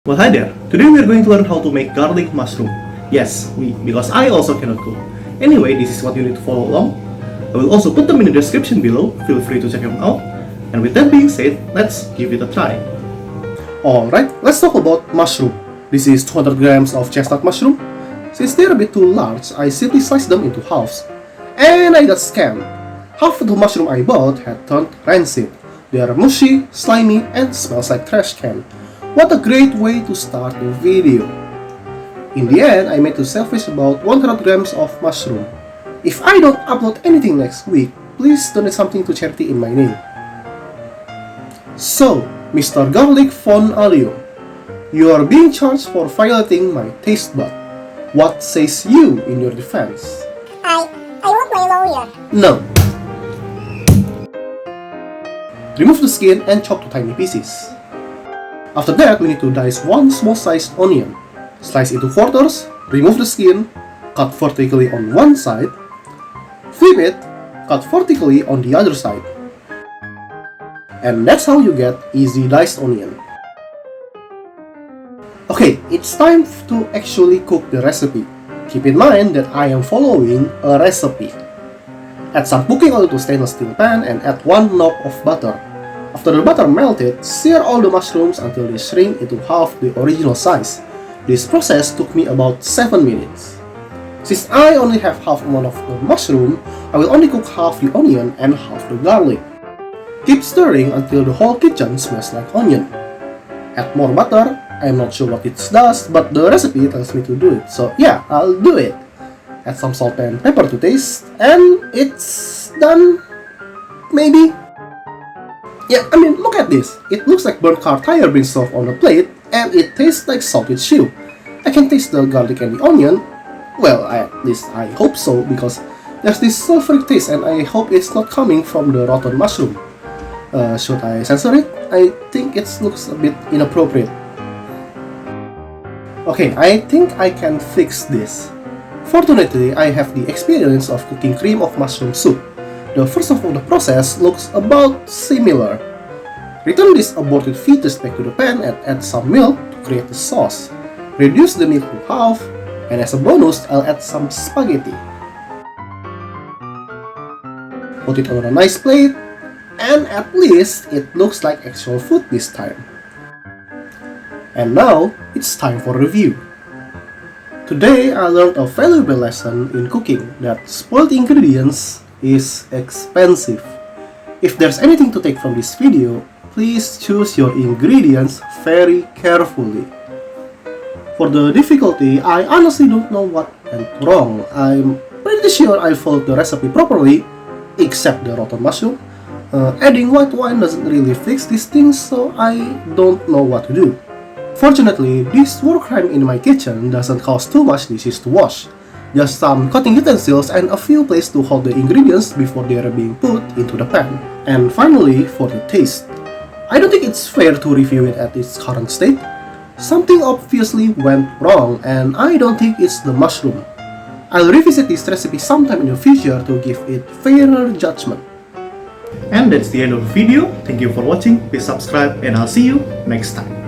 Well, hi there. Today we are going to learn how to make garlic mushroom. Yes, because I also cannot cook. Anyway, this is what you need to follow along. I will also put them in the description below. Feel free to check them out. And with that being said, let's give it a try. Alright, let's talk about mushroom. This is 200 grams of chestnut mushroom. Since they're a bit too large, I simply sliced them into halves. And I got scammed. Half of the mushroom I bought had turned rancid. They are mushy, slimy, and smells like trash can. What a great way to start the video! In the end, I made to selfish about 100 grams of mushroom. If I don't upload anything next week, please donate something to charity in my name. So, Mr. Garlic Von Alio, you are being charged for violating my taste bud. What says you in your defense? I want my lawyer. No. Remove the skin and chop to tiny pieces. After that, we need to dice one small-sized onion. Slice into quarters, remove the skin, cut vertically on one side, flip it, cut vertically on the other side. And that's how you get easy diced onion. Okay, it's time to actually cook the recipe. Keep in mind that I am following a recipe. Add some cooking oil to stainless steel pan and add 1 knob of butter. After the butter melted, sear all the mushrooms until they shrink into half the original size. This process took me about 7 minutes. Since I only have half amount of the mushroom, I will only cook half the onion and half the garlic. Keep stirring until the whole kitchen smells like onion. Add more butter. I'm not sure what it does, but the recipe tells me to do it, so yeah, I'll do it. Add some salt and pepper to taste, and it's done? Maybe? Yeah, I mean, look at this. It looks like burnt car tire being served on a plate, and it tastes like salted shoe. I can taste the garlic and the onion. Well, at least I hope so, because there's this sulfuric taste, and I hope it's not coming from the rotten mushroom. Should I censor it? I think it looks a bit inappropriate. Okay, I think I can fix this. Fortunately, I have the experience of cooking cream of mushroom soup. The first of all, the process looks about similar. Return this aborted fetus back to the pan and add some milk to create the sauce. Reduce the milk to half, and as a bonus, I'll add some spaghetti. Put it on a nice plate, and at least it looks like actual food this time. And now, it's time for review. Today, I learned a valuable lesson in cooking that spoiled ingredients is expensive. If there's anything to take from this video, please choose your ingredients very carefully. For the difficulty, I honestly don't know what went wrong. I'm pretty sure I followed the recipe properly, except the rotten mushroom. Adding white wine doesn't really fix these things, so I don't know what to do. Fortunately, this war crime in my kitchen doesn't cause too much dishes to wash. Just some cutting utensils and a few places to hold the ingredients before they are being put into the pan. And finally, for the taste. I don't think it's fair to review it at its current state. Something obviously went wrong, and I don't think it's the mushroom. I'll revisit this recipe sometime in the future to give it fairer judgment. And that's the end of the video. Thank you for watching. Please subscribe and I'll see you next time.